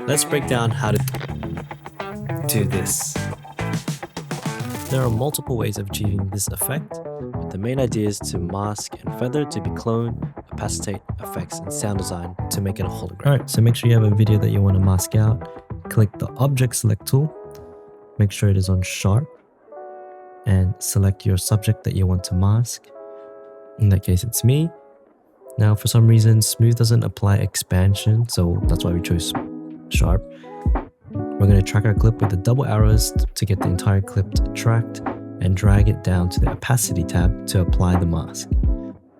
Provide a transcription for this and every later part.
Let's break down how to do this. There are multiple ways of achieving this effect, but the main idea is to mask and feather to be clone, opacitate, effects, and sound design to make it a hologram. Alright, so make sure you have a video that you want to mask out. Click the Object Select tool, make sure it is on Sharp, and select your subject that you want to mask. In that case, it's me. Now, for some reason, Smooth doesn't apply expansion, so that's why we chose Sharp. We're going to track our clip with the double arrows to get the entire clip tracked and drag it down to the opacity tab to apply the mask.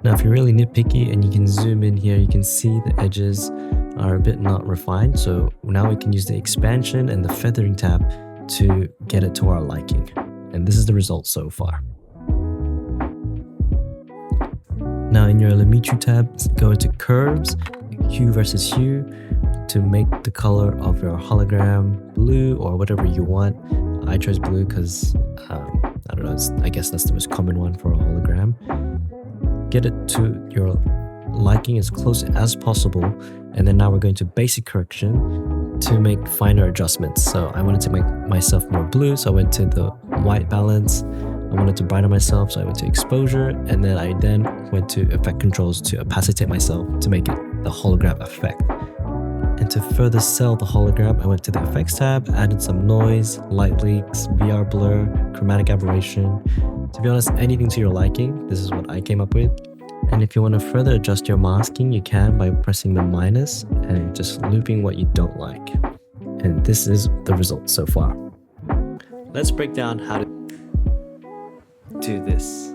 Now, if you're really nitpicky and you can zoom in here, you can see the edges are a bit not refined. So now we can use the expansion and the feathering tab to get it to our liking. And this is the result so far. Now in your Limit tab, go into Curves, Hue versus Hue, to make the color of your hologram blue or whatever you want. I chose blue because, I don't know, I guess that's the most common one for a hologram. Get it to your liking as close as possible. And then now we're going to basic correction to make finer adjustments. So I wanted to make myself more blue, so I went to the white balance. I wanted to brighten myself, so I went to exposure, and then I went to effect controls to opacitate myself to make it the hologram effect. And to further sell the hologram, I went to the effects tab, added some noise, light leaks, VR blur, chromatic aberration. To be honest, anything to your liking. This is what I came up with. And if you want to further adjust your masking, you can by pressing the minus and just looping what you don't like. And this is the result so far. Let's break down how to do this.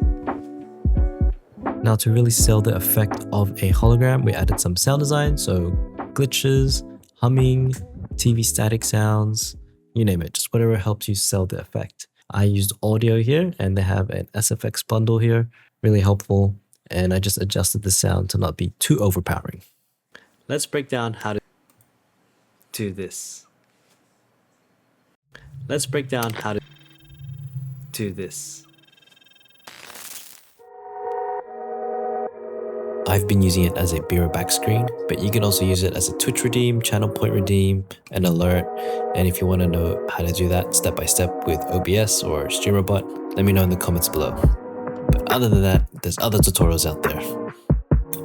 Now, to really sell the effect of a hologram, we added some sound design, so glitches, humming, TV static sounds, you name it, just whatever helps you sell the effect. I used audio here, and they have an SFX bundle here, really helpful, and I just adjusted the sound to not be too overpowering. Let's break down how to do this. Let's break down how to do this. I've been using it as a mirror back screen, but you can also use it as a Twitch redeem, channel point redeem, an alert. And if you want to know how to do that step by step with OBS or StreamerBot, let me know in the comments below. But other than that, there's other tutorials out there.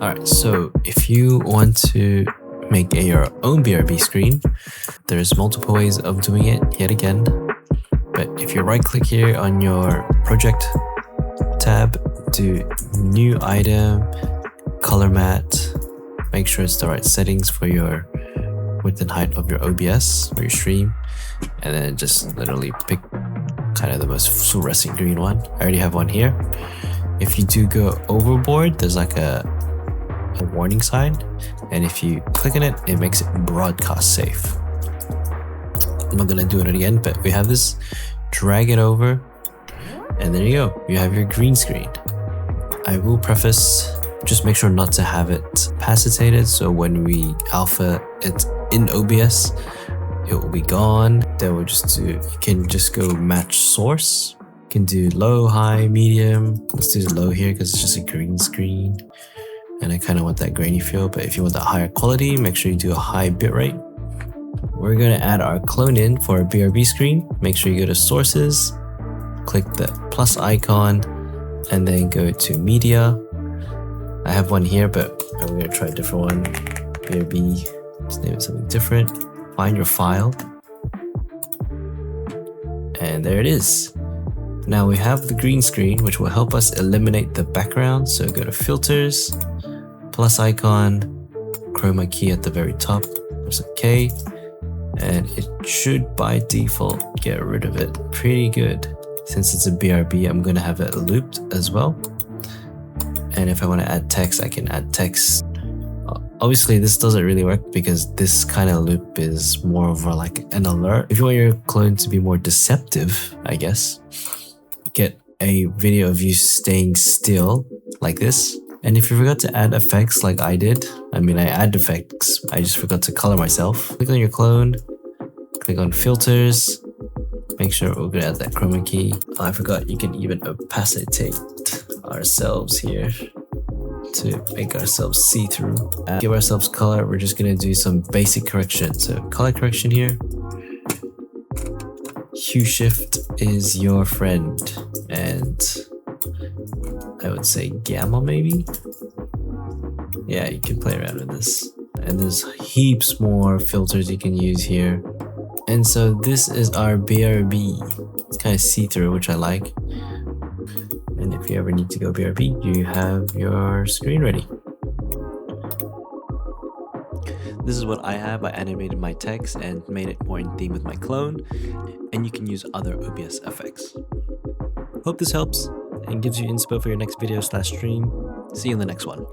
Alright, so if you want to make your own BRB screen, there's multiple ways of doing it yet again. But if you right click here on your project tab, do new item, color matte, make sure it's the right settings for your width and height of your OBS or your stream, and then just literally pick kind of the most fluorescent green one. I already have one here. If you do go overboard, there's like a warning sign, and if you click on it, it makes it broadcast safe. I'm not gonna do it again, but we have this. Drag it over, and there you go. You have your green screen. I will preface, just make sure not to have it opacitated, so when we alpha it in OBS, it will be gone. Then we'll just do, you can just go match source. You can do low, high, medium. Let's do low here because it's just a green screen. And I kind of want that grainy feel, but if you want that higher quality, make sure you do a high bitrate. We're going to add our clone in for a BRB screen. Make sure you go to sources, click the plus icon, and then go to media. I have one here, but I'm going to try a different one. BRB, let's name it something different. Find your file. And there it is. Now we have the green screen, which will help us eliminate the background. So go to filters, plus icon, chroma key at the very top. There's a K, and it should by default get rid of it. Pretty good. Since it's a BRB, I'm going to have it looped as well. And if I want to add text, I can add text. Obviously, this doesn't really work because this kind of loop is more of like an alert. If you want your clone to be more deceptive, I guess, get a video of you staying still like this. And if you forgot to add effects like I did, I add effects, I just forgot to color myself. Click on your clone, click on filters, make sure we're gonna add that chroma key. Oh, I forgot you can even opacitate ourselves here. to make ourselves see-through. Give ourselves color. We're just gonna do some basic correction. So color correction here. Hue shift is your friend, and I would say gamma maybe. Yeah, you can play around with this. And there's heaps more filters you can use here. And so this is our BRB. It's kind of see-through, which I like. And if you ever need to go BRB, you have your screen ready. This is what I have. I animated my text and made it more in theme with my clone. And you can use other OBS effects. Hope this helps and gives you inspo for your next video/stream. See you in the next one.